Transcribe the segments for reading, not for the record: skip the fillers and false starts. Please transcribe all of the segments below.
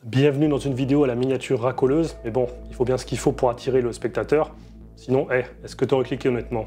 Bienvenue dans une vidéo à la miniature racoleuse, mais bon, il faut bien ce qu'il faut pour attirer le spectateur. Sinon, est-ce que tu aurais cliqué honnêtement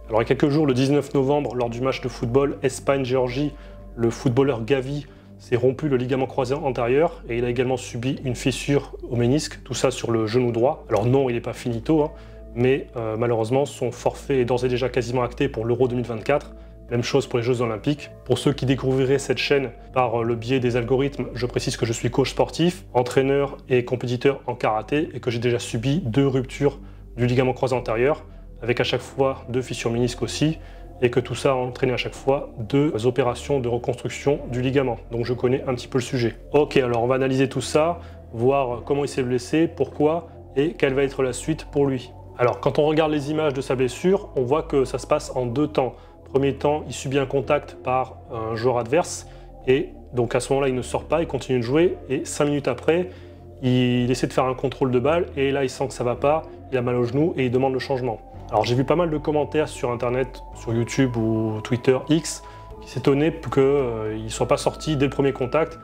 Alors il y a quelques jours, le 19 novembre, lors du match de football Espagne-Géorgie, le footballeur Gavi s'est rompu le ligament croisé antérieur et il a également subi une fissure au ménisque, tout ça sur le genou droit. Alors non, il n'est pas finito, mais malheureusement son forfait est d'ores et déjà quasiment acté pour l'Euro 2024. Même chose pour les Jeux Olympiques. Pour ceux qui découvriraient cette chaîne par le biais des algorithmes, je précise que je suis coach sportif, entraîneur et compétiteur en karaté et que j'ai déjà subi 2 ruptures du ligament croisé antérieur, avec à chaque fois 2 fissures ménisques aussi, et que tout ça a entraîné à chaque fois 2 opérations de reconstruction du ligament. Donc je connais un petit peu le sujet. Ok, alors on va analyser tout ça, voir comment il s'est blessé, pourquoi et quelle va être la suite pour lui. Alors quand on regarde les images de sa blessure, on voit que ça se passe en 2 temps. Premier temps, il subit un contact par un joueur adverse et donc à ce moment-là, il ne sort pas, il continue de jouer et 5 minutes après, il essaie de faire un contrôle de balle et là, il sent que ça va pas, il a mal au genou et il demande le changement. Alors j'ai vu pas mal de commentaires sur internet, sur YouTube ou Twitter X qui s'étonnaient qu'il ne soit pas sorti dès le premier contact.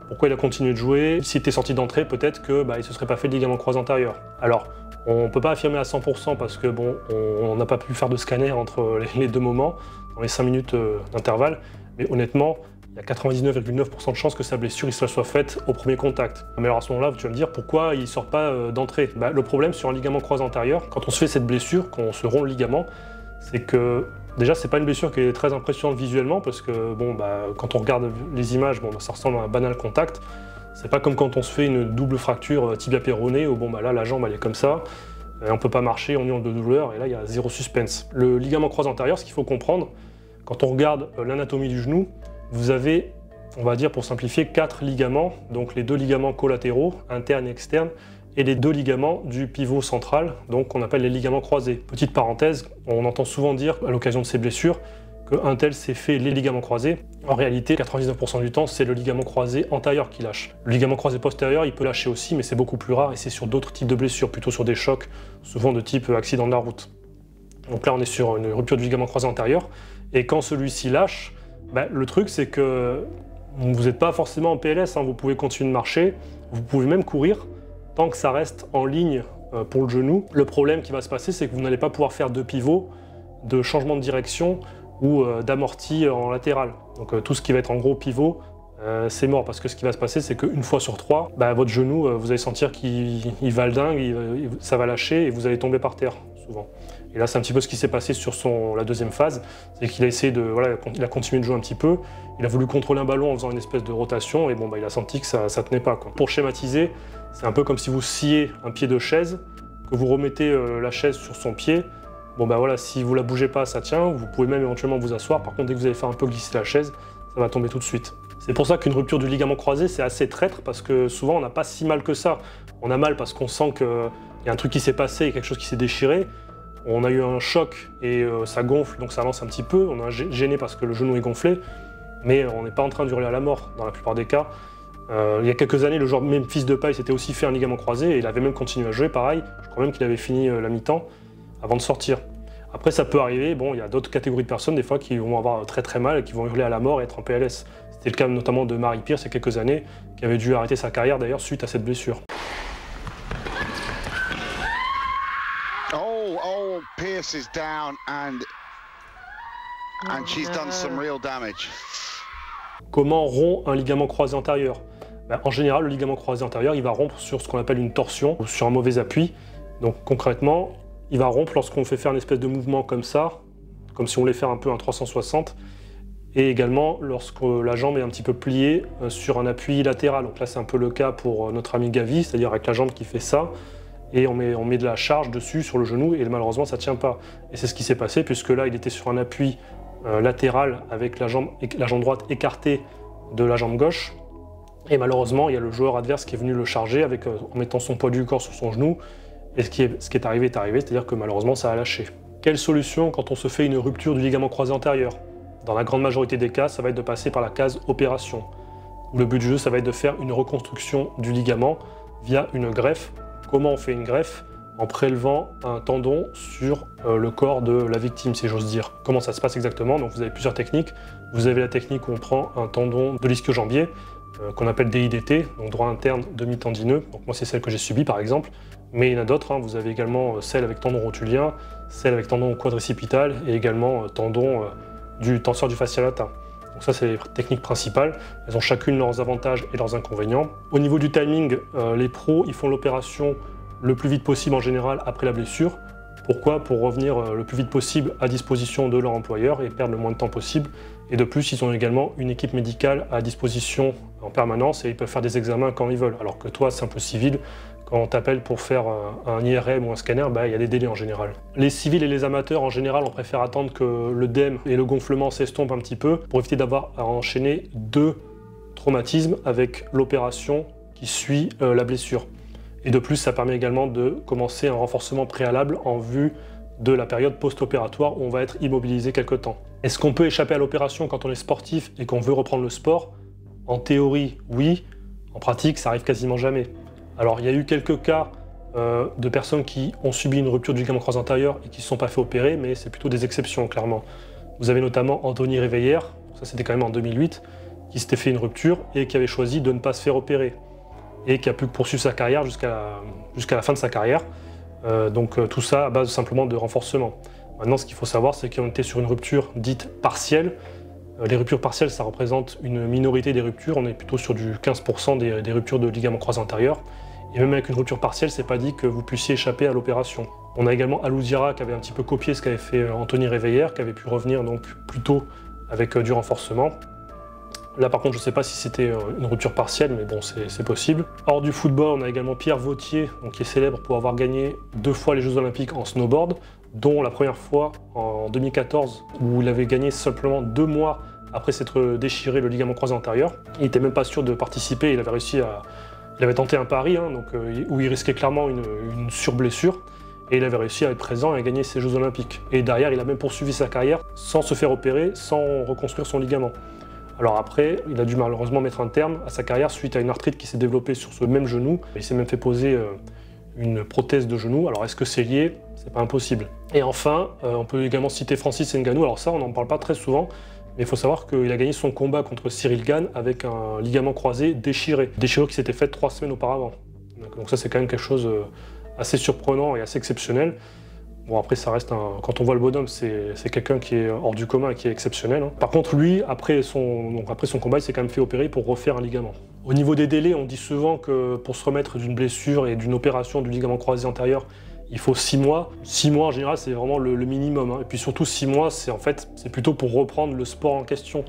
Pourquoi il a continué de jouer? S'il était sorti d'entrée, peut-être qu'il ne se serait pas fait de ligament croisé antérieur. Alors, on ne peut pas affirmer à 100% parce que bon, on n'a pas pu faire de scanner entre les 2 moments, dans les 5 minutes d'intervalle, mais honnêtement, il y a 99,9% de chances que sa blessure se soit faite au premier contact. Mais alors à ce moment-là, tu vas me dire pourquoi il ne sort pas d'entrée? Le problème sur un ligament croisé antérieur, quand on se fait cette blessure, quand on se rompt le ligament, c'est que déjà, c'est pas une blessure qui est très impressionnante visuellement parce que bon, quand on regarde les images, ça ressemble à un banal contact. C'est pas comme quand on se fait une double fracture tibia-péroné où là, la jambe elle est comme ça, et on peut pas marcher, on hurle de douleur et là il y a zéro suspense. Le ligament croisé antérieur, ce qu'il faut comprendre, quand on regarde l'anatomie du genou, vous avez, on va dire pour simplifier, 4 ligaments, donc les 2 ligaments collatéraux, internes et externes, et les 2 ligaments du pivot central, donc qu'on appelle les ligaments croisés. Petite parenthèse, on entend souvent dire à l'occasion de ces blessures qu'un tel s'est fait les ligaments croisés. En réalité, 99% du temps, c'est le ligament croisé antérieur qui lâche. Le ligament croisé postérieur, il peut lâcher aussi, mais c'est beaucoup plus rare et c'est sur d'autres types de blessures, plutôt sur des chocs, souvent de type accident de la route. Donc là, on est sur une rupture du ligament croisé antérieur. Et quand celui-ci lâche, le truc, c'est que vous n'êtes pas forcément en PLS, vous pouvez continuer de marcher, vous pouvez même courir, tant que ça reste en ligne pour le genou. Le problème qui va se passer, c'est que vous n'allez pas pouvoir faire de pivot, de changement de direction, ou d'amorti en latéral. Donc tout ce qui va être en gros pivot, c'est mort parce que ce qui va se passer, c'est qu'une fois sur 3, votre genou, vous allez sentir qu'il va le dingue, ça va lâcher et vous allez tomber par terre souvent. Et là, c'est un petit peu ce qui s'est passé sur la 2e phase, c'est qu'il a essayé il a continué de jouer un petit peu, il a voulu contrôler un ballon en faisant une espèce de rotation et il a senti que ça tenait pas, quoi. Pour schématiser, c'est un peu comme si vous sciez un pied de chaise, que vous remettez la chaise sur son pied. Si vous la bougez pas, ça tient, vous pouvez même éventuellement vous asseoir, par contre dès que vous allez faire un peu glisser la chaise, ça va tomber tout de suite. C'est pour ça qu'une rupture du ligament croisé, c'est assez traître, parce que souvent on n'a pas si mal que ça. On a mal parce qu'on sent qu'il y a un truc qui s'est passé, quelque chose qui s'est déchiré, on a eu un choc et ça gonfle, donc ça avance un petit peu, on est gêné parce que le genou est gonflé, mais on n'est pas en train d'hurler à la mort dans la plupart des cas. Il y a quelques années, le joueur Memphis Depay s'était aussi fait un ligament croisé, et il avait même continué à jouer, pareil, je crois même qu'il avait fini la mi-temps, avant de sortir. Après ça peut arriver, il y a d'autres catégories de personnes des fois qui vont avoir très très mal et qui vont hurler à la mort et être en PLS. C'était le cas notamment de Marie Pierce il y a quelques années, qui avait dû arrêter sa carrière d'ailleurs suite à cette blessure. Oh, Pierce is down and she's done some real damage. Comment rompt un ligament croisé antérieur? En général, le ligament croisé antérieur, il va rompre sur ce qu'on appelle une torsion ou sur un mauvais appui. Donc concrètement, il va rompre lorsqu'on fait faire une espèce de mouvement comme ça, comme si on voulait faire un peu un 360, et également lorsque la jambe est un petit peu pliée sur un appui latéral. Donc là, c'est un peu le cas pour notre ami Gavi, c'est-à-dire avec la jambe qui fait ça, et on met de la charge dessus sur le genou, et malheureusement, ça ne tient pas. Et c'est ce qui s'est passé, puisque là, il était sur un appui latéral avec la jambe droite écartée de la jambe gauche, et malheureusement, il y a le joueur adverse qui est venu le charger en mettant son poids du corps sur son genou. Et ce qui est arrivé, c'est-à-dire que malheureusement ça a lâché. Quelle solution quand on se fait une rupture du ligament croisé antérieur? Dans la grande majorité des cas, ça va être de passer par la case opération. Le but du jeu, ça va être de faire une reconstruction du ligament via une greffe. Comment on fait une greffe? En prélevant un tendon sur le corps de la victime, si j'ose dire. Comment ça se passe exactement? Donc vous avez plusieurs techniques. Vous avez la technique où on prend un tendon de l'ischio-jambier, qu'on appelle DIDT, donc droit interne demi-tendineux. Donc moi c'est celle que j'ai subie par exemple, mais il y en a d'autres, hein. Vous avez également celle avec tendon rotulien, celle avec tendon quadricipital et également tendon du tenseur du fascia latin. Donc ça c'est les techniques principales, elles ont chacune leurs avantages et leurs inconvénients. Au niveau du timing, les pros ils font l'opération le plus vite possible en général après la blessure. Pourquoi? Pour revenir le plus vite possible à disposition de leur employeur et perdre le moins de temps possible. Et de plus, ils ont également une équipe médicale à disposition en permanence et ils peuvent faire des examens quand ils veulent. Alors que toi, simple civil, quand on t'appelle pour faire un IRM ou un scanner, il y a des délais en général. Les civils et les amateurs, en général, on préfère attendre que l'œdème et le gonflement s'estompent un petit peu pour éviter d'avoir à enchaîner 2 traumatismes avec l'opération qui suit la blessure. Et de plus, ça permet également de commencer un renforcement préalable en vue de la période post-opératoire où on va être immobilisé quelque temps. Est-ce qu'on peut échapper à l'opération quand on est sportif et qu'on veut reprendre le sport? En théorie, oui. En pratique, ça arrive quasiment jamais. Alors, il y a eu quelques cas de personnes qui ont subi une rupture du ligament croisé antérieur et qui ne se sont pas fait opérer, mais c'est plutôt des exceptions, clairement. Vous avez notamment Anthony Réveillère, ça c'était quand même en 2008, qui s'était fait une rupture et qui avait choisi de ne pas se faire opérer. Et qui a pu poursuivre sa carrière jusqu'à la fin de sa carrière. Donc tout ça à base simplement de renforcement. Maintenant, ce qu'il faut savoir, c'est qu'on était sur une rupture dite partielle. Les ruptures partielles, ça représente une minorité des ruptures. On est plutôt sur du 15% des ruptures de ligaments croisés antérieurs. Et même avec une rupture partielle, c'est pas dit que vous puissiez échapper à l'opération. On a également Alou Diarra qui avait un petit peu copié ce qu'avait fait Anthony Réveillère, qui avait pu revenir donc plus tôt avec du renforcement. Là par contre je ne sais pas si c'était une rupture partielle, mais bon c'est possible. Hors du football, on a également Pierre Vautier, donc, qui est célèbre pour avoir gagné 2 fois les Jeux Olympiques en snowboard, dont la première fois en 2014 où il avait gagné simplement 2 mois après s'être déchiré le ligament croisé antérieur. Il n'était même pas sûr de participer, il avait tenté un pari hein, donc, où il risquait clairement une surblessure. Et il avait réussi à être présent et à gagner ses Jeux Olympiques. Et derrière, il a même poursuivi sa carrière sans se faire opérer, sans reconstruire son ligament. Alors après, il a dû malheureusement mettre un terme à sa carrière suite à une arthrite qui s'est développée sur ce même genou. Il s'est même fait poser une prothèse de genou. Alors est-ce que c'est lié? C'est pas impossible. Et enfin, on peut également citer Francis Ngannou. Alors ça, on n'en parle pas très souvent, mais il faut savoir qu'il a gagné son combat contre Cyril Gane avec un ligament croisé déchiré. Déchirure qui s'était faite 3 semaines auparavant. Donc ça, c'est quand même quelque chose assez surprenant et assez exceptionnel. Bon après ça reste quand on voit le bonhomme, c'est quelqu'un qui est hors du commun et qui est exceptionnel. Hein. Par contre lui, après son combat, il s'est quand même fait opérer pour refaire un ligament. Au niveau des délais, on dit souvent que pour se remettre d'une blessure et d'une opération du ligament croisé antérieur, il faut 6 mois. 6 mois en général c'est vraiment le minimum. Hein. Et puis surtout 6 mois, c'est plutôt pour reprendre le sport en question.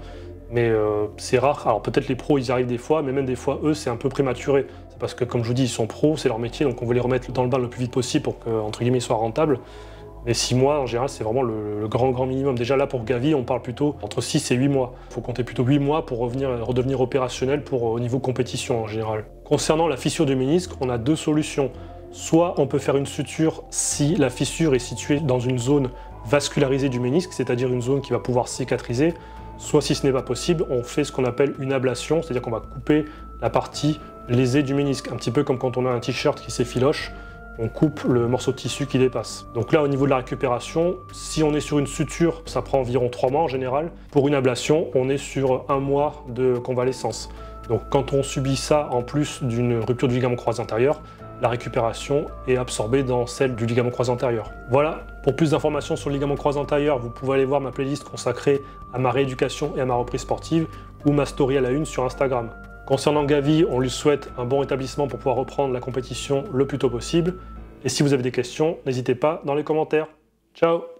Mais c'est rare. Alors peut-être les pros ils y arrivent des fois, mais même des fois eux c'est un peu prématuré. C'est parce que comme je vous dis, ils sont pros, c'est leur métier, donc on veut les remettre dans le bain le plus vite possible pour que entre guillemets ils soient rentables. Mais 6 mois en général c'est vraiment le grand minimum. Déjà là pour Gavi on parle plutôt entre 6 et 8 mois. Il faut compter plutôt 8 mois pour redevenir opérationnel au niveau compétition en général. Concernant la fissure du ménisque, on a 2 solutions. Soit on peut faire une suture si la fissure est située dans une zone vascularisée du ménisque, c'est-à-dire une zone qui va pouvoir cicatriser. Soit si ce n'est pas possible, on fait ce qu'on appelle une ablation, c'est-à-dire qu'on va couper la partie lésée du ménisque, un petit peu comme quand on a un t-shirt qui s'effiloche, on coupe le morceau de tissu qui dépasse. Donc là au niveau de la récupération, si on est sur une suture, ça prend environ 3 mois en général. Pour une ablation, on est sur 1 mois de convalescence. Donc quand on subit ça en plus d'une rupture du ligament croisé antérieur, la récupération est absorbée dans celle du ligament croisé antérieur. Voilà, pour plus d'informations sur le ligament croisé antérieur, vous pouvez aller voir ma playlist consacrée à ma rééducation et à ma reprise sportive ou ma story à la une sur Instagram. Concernant Gavi, on lui souhaite un bon rétablissement pour pouvoir reprendre la compétition le plus tôt possible. Et si vous avez des questions, n'hésitez pas dans les commentaires. Ciao!